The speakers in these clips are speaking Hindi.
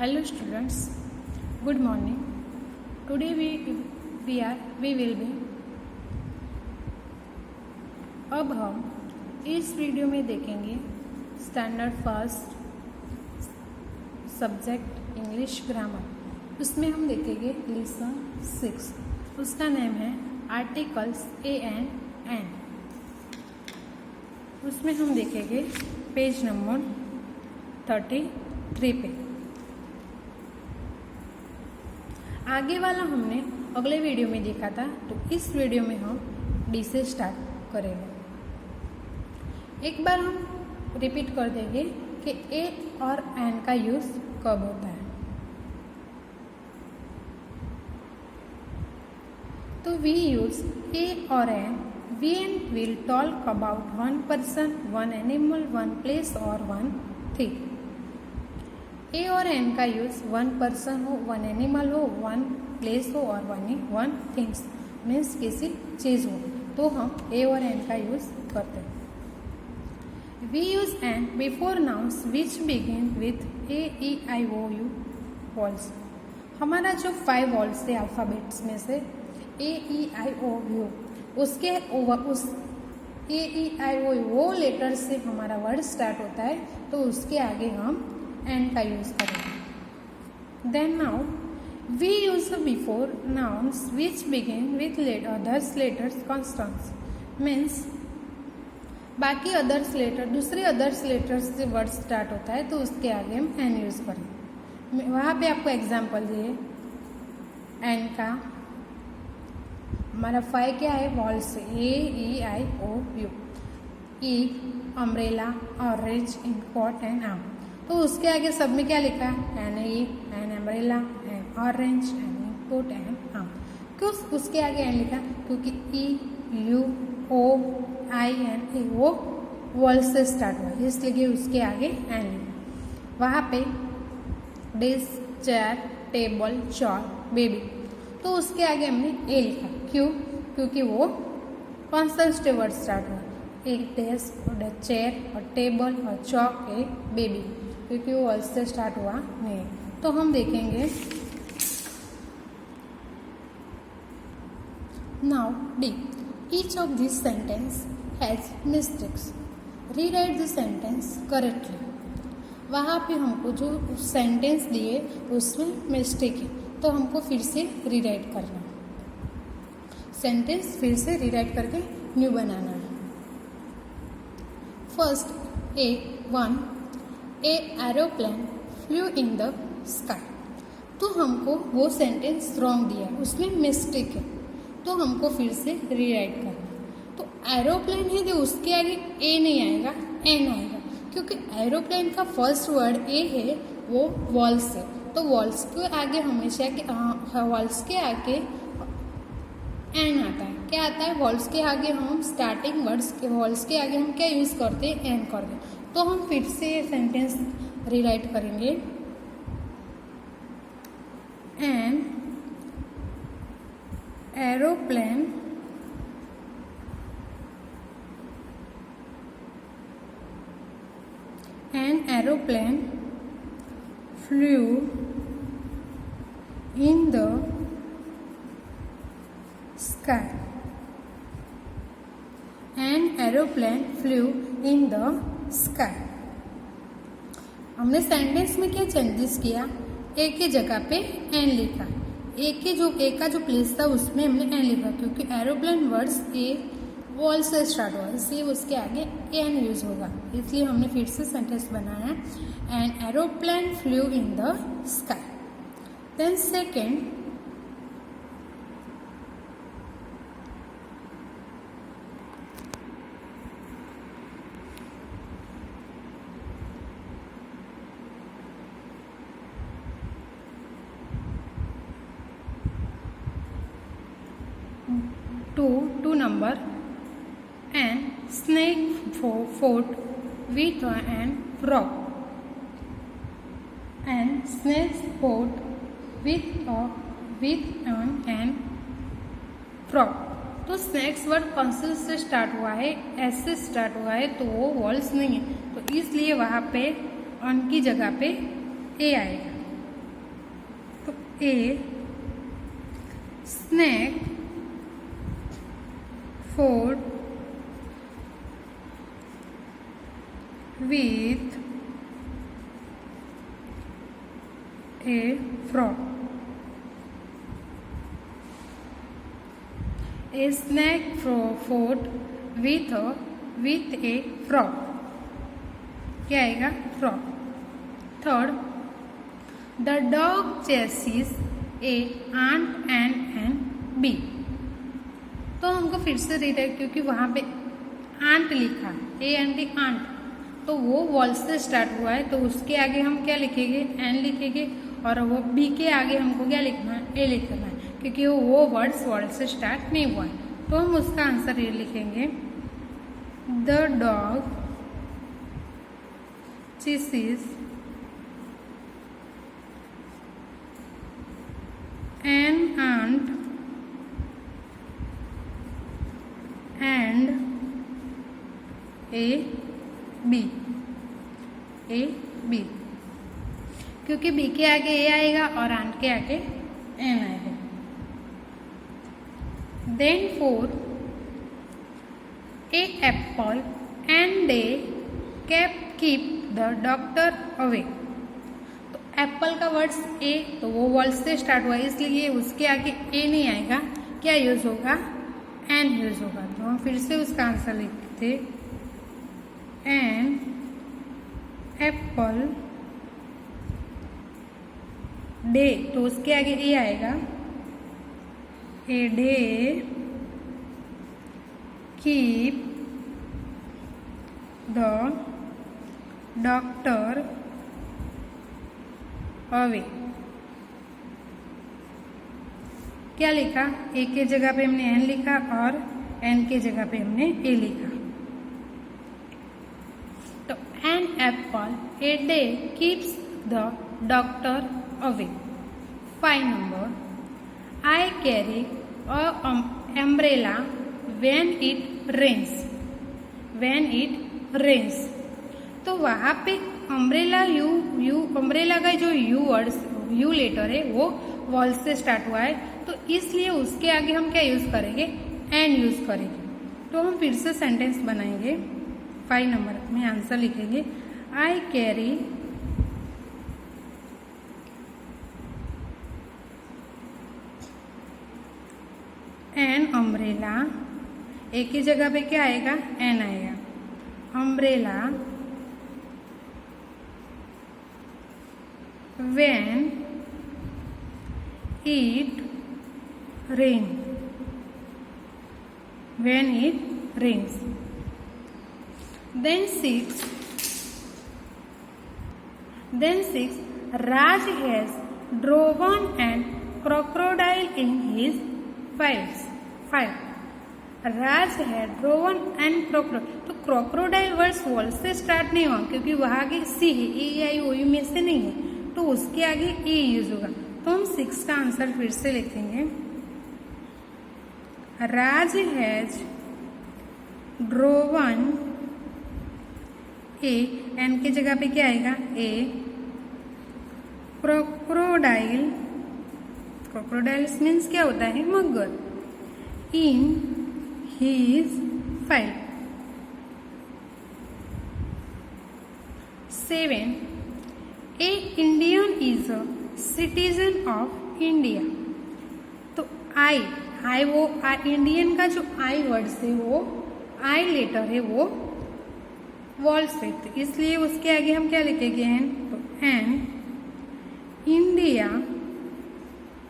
Hello students, good morning. Today we will be अब हम इस वीडियो में देखेंगे standard first subject English grammar. उसमें हम देखेंगे लेसन 6, उसका नेम है आर्टिकल्स ए एंड एन। उसमें हम देखेंगे पेज नंबर 33 पे। आगे वाला हमने अगले वीडियो में देखा था, तो इस वीडियो में हम डी से स्टार्ट करेंगे। एक बार हम रिपीट कर देंगे कि ए और एन का यूज कब होता है। तो वी यूज ए और N when we'll talk about one person, one animal, one place or one thing. ए और एन का यूज वन पर्सन हो, वन एनिमल हो, वन प्लेस हो और वन थिंग्स मीन्स किसी चीज़ हो, तो हम ए और एन का यूज करते हैं। We use an before nouns which begin with A E I O U vowels. हमारा जो 5 वॉल्स थे अल्फ़ाबेट्स में से ए ई आई ओ यू, उसके उस ए ई आई ओ वो लेटर से हमारा वर्ड स्टार्ट होता है, तो उसके आगे हम एन का यूज करेंगे। Then now we use before nouns which begin with others letters consonants means बाकी अदर्स लेटर, दूसरे अदर्स लेटर्स से वर्ड स्टार्ट होता है, तो उसके आगे हम एन यूज करेंगे। वहाँ पे आपको एग्जाम्पल दिए एन का। हमारा 5 क्या है? Vowels, a E I O u, e umbrella, orange, inkpot and aam. तो उसके आगे सब में क्या लिखा है? An e, an umbrella, an orange, an inkpot and aam. क्यों उसके आगे एन लिखा? क्योंकि E U O I N A वो वॉल्स से स्टार्ट हुआ, इसलिए उसके आगे एन लिखा। वहाँ पे desk, chair, table, chawl, baby, तो उसके आगे हमने ए लिखा। क्यों? क्योंकि वो कॉन्स्टेंट से वर्ड स्टार्ट हुआ। एक डेस्क और चेयर और टेबल और चॉक, एक बेबी, क्योंकि वो वर्ड से स्टार्ट हुआ नहीं। तो हम देखेंगे now D. Each of this sentence has mistakes, rewrite the sentence correctly. वहाँ पे हमको जो सेंटेंस दिए उसमें मिस्टेक है, तो हमको फिर से रीराइट करना है। सेंटेंस फिर से रीराइट करके न्यू बनाना है। First A 1, A aeroplane flew in the sky. तो हमको वो सेंटेंस रॉन्ग दिया है, उसमें मिस्टेक है, तो हमको फिर से रीराइट करना है। तो एरोप्लेन है तो उसके आगे ए नहीं आएगा, एन आएगा, क्योंकि एरोप्लेन का फर्स्ट वर्ड ए है, वो वॉल्स है, तो वॉल्स के आगे हमेशा वॉल्स के आगे एन आता है। क्या आता है? वॉल्स के आगे हम स्टार्टिंग वर्ड्स के वॉल्स के आगे हम क्या यूज़ करते हैं? एन करते हैं। तो हम फिर से ये सेंटेंस रीराइट करेंगे। An aeroplane flew in the sky. An aeroplane flew in the sky. हमने सेंटेंस में क्या चेंजेस किया? ए के जगह पे एन लिखा। ए का जो प्लेस था उसमें हमने एन लिखा, क्योंकि एरोप्लेन वर्ड्स ए वॉल से स्टार्ट हुआ, इसलिए उसके आगे एन यूज होगा, इसलिए हमने फिर से सेंटेंस बनाया an aeroplane flew in the sky. Then second, two number, and snake fought with an frog. And snakes fought with an frog. तो स्नैक्स वर्ड कौन से स्टार्ट हुआ है? एस से स्टार्ट हुआ है, तो वो वॉल्स नहीं है, तो इसलिए वहाँ पे ऑन की जगह पे ए आएगा। ए snack food with a frog. A snack food with a frog. क्या आएगा? frog. Third, the dog chases a ant and bee. तो हमको फिर से रीड है क्योंकि वहाँ पे आंट लिखा है, ए एन टी आंट, तो वो वॉल से स्टार्ट हुआ है, तो उसके आगे हम क्या लिखेंगे? एन लिखेंगे, और वो बी के आगे हमको क्या लिखना है? ए लिखना है, क्योंकि वो वर्ड्स वॉल से स्टार्ट नहीं हुआ है। तो हम उसका आंसर ये लिखेंगे, the dog chases an ant and a bee. क्योंकि बी के आगे ए आएगा और आंट के आगे एन आएगा। Then four, a apple and a cap keep the doctor away. तो एप्पल का वर्ड्स ए, तो वो वर्ड से स्टार्ट हुआ है, इसलिए उसके आगे ए नहीं आएगा, क्या यूज होगा? एन यूज होगा। तो हम फिर से उसका आंसर लिखते, एन एप्पल डे, तो उसके आगे ए आएगा, a day keep the doctor away. क्या लिखा? ए के जगह पे हमने एन लिखा और एन के जगह पे हमने ए लिखा। तो an apple a day keeps the doctor away. 5 number, I carry a umbrella when it rains. When it rains, तो वहाँ पे अम्ब्रेला अम्ब्रेला का जो यू वर्ड, यू लेटर है, वो वॉल से स्टार्ट हुआ है, तो इसलिए उसके आगे हम क्या यूज करेंगे? एन यूज करेंगे। तो हम फिर से सेंटेंस बनाएंगे। 5 नंबर में आंसर लिखेंगे, आई कैरी एन अम्ब्रेला, एक ही जगह पे क्या आएगा? एन आएगा। Umbrella when it rain, when it rains. Then 6, Raj has drawn an crocodile in his file. राज है ड्रोवन एंड क्रोकोडाइल, तो क्रोकोडाइल वर्ड्स वॉल से स्टार्ट नहीं हुआ क्योंकि वहां आगे सी है, ए आई ओ यू में से नहीं है, तो उसके आगे ए यूज होगा। तो हम 6 का आंसर फिर से लिखेंगे, राज हैज ड्रोवन, ए एन की जगह पे क्या आएगा? ए क्रोकोडाइल, क्रोकोडाइल्स मीन्स क्या होता है? मगर। इन his file. 7, a Indian is a citizen of India. तो आई वो इंडियन का जो आई वर्ड से, वो आई लेटर है, वो वॉल से, तो इसलिए उसके आगे हम क्या लिखेंगे? एन। तो an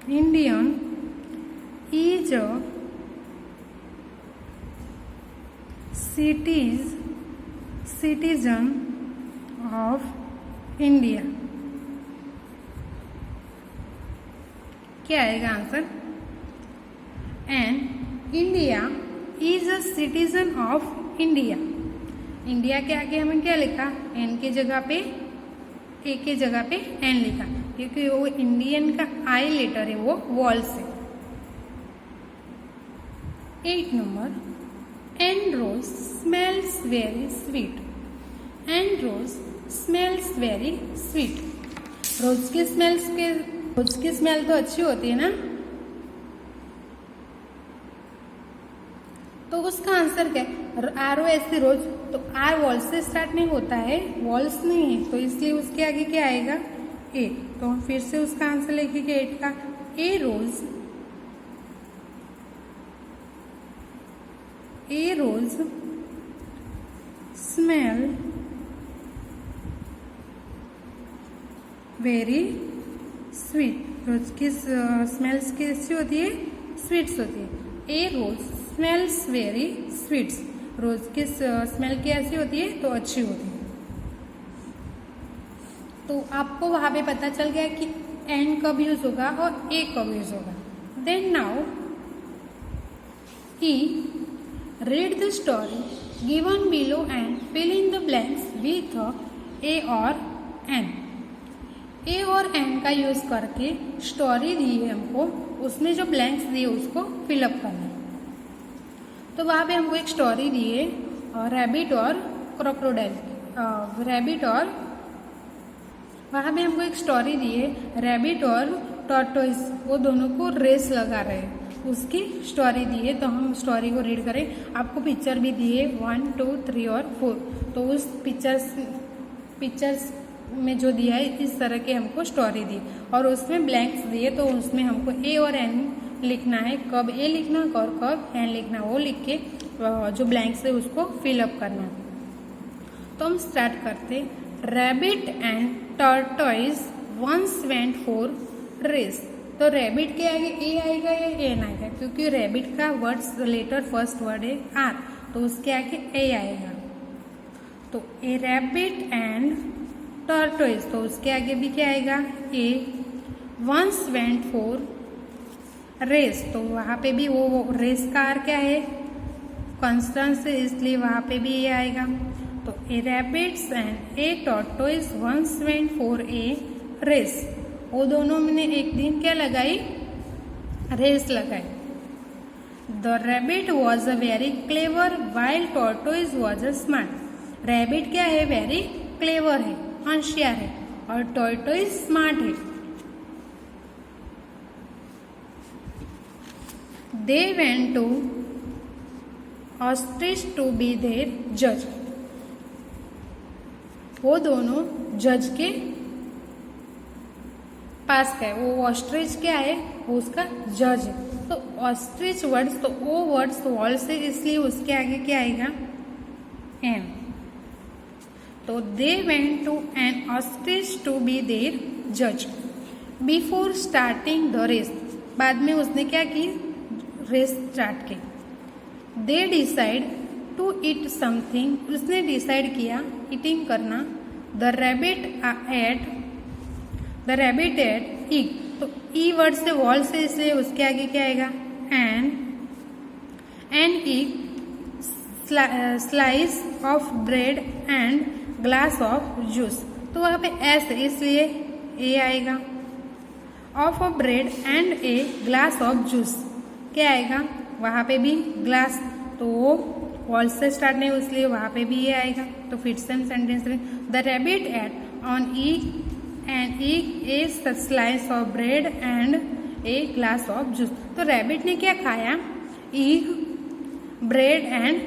Indian is a citizen of India. क्या आएगा answer? And India is a citizen of India. India के आगे हमने क्या लिखा? एन के जगह पे, ए के जगह पे एन लिखा, क्योंकि वो इंडियन का आई लेटर है, वो वॉल से। 8 number, and rose smells very sweet. And rose smells very sweet. Rose के स्मेल्स के रोज की स्मेल तो अच्छी होती है ना, तो उसका आंसर क्या है? ROS रोज। तो आर वॉल्स से स्टार्ट नहीं होता है, वॉल्स नहीं है, तो इसलिए उसके आगे क्या आएगा? ए। तो हम फिर से उसका आंसर लिखेंगे 8 का। ए रोज स्मेल वेरी स्वीट। रोज की स्मेल्स कैसी होती है? स्वीट्स होती है। ए रोज स्मेल्स वेरी स्वीट्स। रोज की स्मेल कैसी होती है? तो अच्छी होती है। तो आपको वहां पे पता चल गया कि एन कब यूज होगा और ए कब यूज होगा। Then now e read the story given below and fill in the blanks with a और एन। ए और एन का यूज करके स्टोरी दी है हमको, उसमें जो ब्लैंक्स दिए उसको फिलअप करना है। तो वहाँ पे हमको एक स्टोरी दी है रैबिट और क्रोकोडाइल। रैबिट और वहाँ पे हमको एक स्टोरी दी है रैबिट और टॉर्टोइस, वो दोनों को रेस लगा रहे हैं, उसकी स्टोरी दी है। तो हम स्टोरी को रीड करें। आपको पिक्चर भी दी है 1, 2, 3 और 4। तो उस पिक्चर्स में जो दिया है इस तरह के हमको स्टोरी दी और उसमें ब्लैंक्स दिए, तो उसमें हमको ए और एन लिखना है। कब ए लिखना और कब एन लिखना, वो लिख के जो ब्लैंक्स है उसको फिलअप करना। तो हम स्टार्ट करते। Rabbit and tortoise once went for race. तो रैबिट के आगे ए आएगा या एन आएगा? क्योंकि रैबिट का वर्ड्स लेटर फर्स्ट वर्ड है आर, तो उसके आगे ए आएगा। तो ए रैबिट एंड टॉर्टोइस, तो उसके आगे भी क्या आएगा? ए। वंस वेंट फॉर रेस, तो वहाँ पे भी वो रेस का आर क्या है? कॉन्स्टेंट से, इसलिए वहाँ पे भी ए आएगा। तो a rabbits and a tortoise once went for a race. वो दोनों ने एक दिन क्या लगाई? रेस लगाई। The rabbit was a very clever while tortoise was a smart. Rabbit क्या है? वेरी क्लेवर है, होशियार है, और टॉर्टोइस स्मार्ट है। They went to ostrich to be their जज। वो दोनों जज के पास गए। वो ऑस्ट्रिच क्या है? वो उसका जज है। तो ऑस्ट्रिच वर्ड्स, तो वो वर्ड्स वॉल से, इसलिए उसके आगे क्या आएगा? एन। तो they went to an ostrich to be their जज बिफोर स्टार्टिंग द रेस। बाद में उसने क्या की? रेस स्टार्ट की। They decide to eat something. उसने डिसाइड किया ईटिंग करना। The rabbit ate egg. तो ई वर्ड से वॉल से, इसलिए उसके आगे क्या आएगा? An egg slice of bread and glass of juice. तो वहाँ पे एस है, इसलिए ए आएगा। Of of bread and a glass of juice क्या आएगा? वहाँ पे भी ग्लास, तो वो वॉल से स्टार्ट नहीं, इसलिए वहाँ पे भी ये आएगा। तो फिर सेम सेंटेंस में the rabbit ate on egg and egg a slice of bread and a glass of juice. तो रैबिट ने क्या खाया? Egg, bread and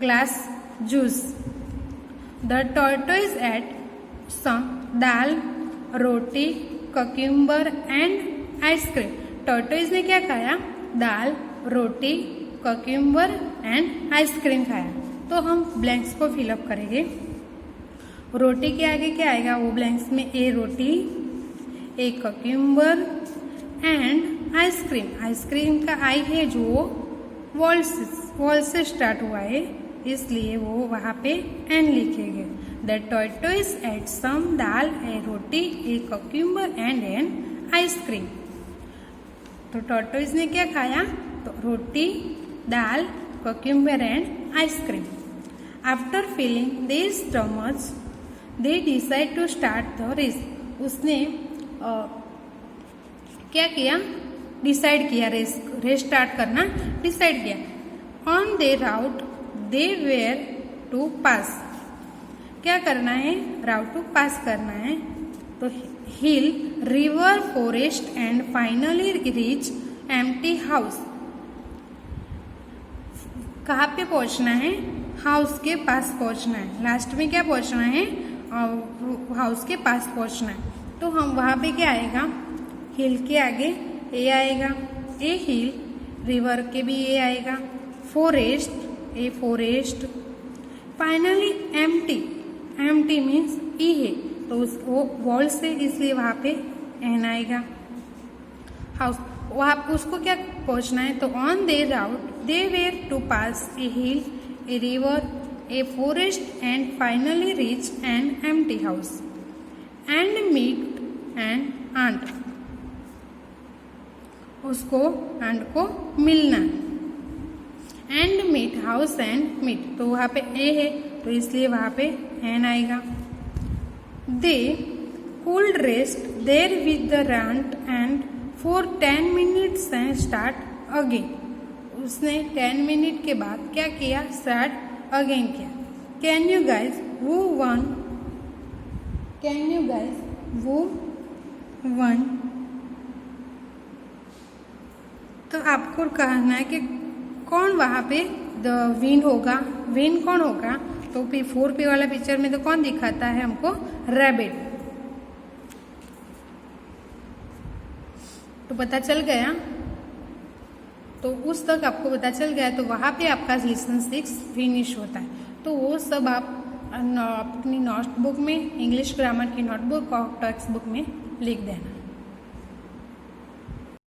glass juice. The tortoise ate some dal, roti, cucumber and ice cream. Tortoise ने क्या खाया? दाल, रोटी, कक्यूम्बर एंड आइसक्रीम खाया। तो हम ब्लैंक्स को फिलअप करेंगे। रोटी के आगे क्या आएगा? वो ब्लैंक्स में ए roti, a cucumber and ice cream. Ice cream का आई है जो वॉल से स्टार्ट हुआ है, इसलिए वो वहाँ पे एन लिखेंगे। The tortoise ate some dal, a roti, a cucumber and an ice cream. तो टॉर्टोइस ने क्या खाया? तो roti, dal, cucumber and ice cream. After filling their stomach they decide to start the race. उसने क्या किया? डिसाइड किया रेस स्टार्ट करना डिसाइड किया। On their route they were to pass. क्या करना है? राउट टू पास करना है। तो hill, river, forest and finally reach empty house. कहाँ पे पहुंचना है? हाउस के पास पहुंचना है। लास्ट में क्या पहुंचना है? हाउस के पास पहुंचना है। तो हम वहां पे क्या आएगा? हिल के आगे ए आएगा, ए हिल, रिवर के भी ए आएगा, forest, a forest, finally empty, empty means E है तो उसको वॉल से इसलिए वहां पे एन आएगा। हाउस वहां उसको क्या पहुंचना है? तो on their route they were to pass a hill, a river, a forest and finally reach an empty house and meet an aunt. उसको आंट को मिलना, and meet, house and meet, तो वहां पे ए है तो इसलिए वहां पे एन आएगा। They could rest there with the aunt and for 10 minutes and start again. उसने 10 मिनट के बाद क्या किया? स्टार्ट अगेन किया। कैन यू गाइज वो वन? कैन यू गाइज वो वन? तो आपको कहना है कि कौन वहां पे द विन होगा। विन कौन होगा? तो P4P वाला पिक्चर में तो कौन दिखाता है हमको? रैबिट। तो पता चल गया, तो उस तक आपको पता चल गया तो वहां पे आपका लेसन 6 फिनिश होता है। तो वो सब आप अपनी नोटबुक में, इंग्लिश ग्रामर की नोटबुक और टेक्स्ट बुक में लिख देना।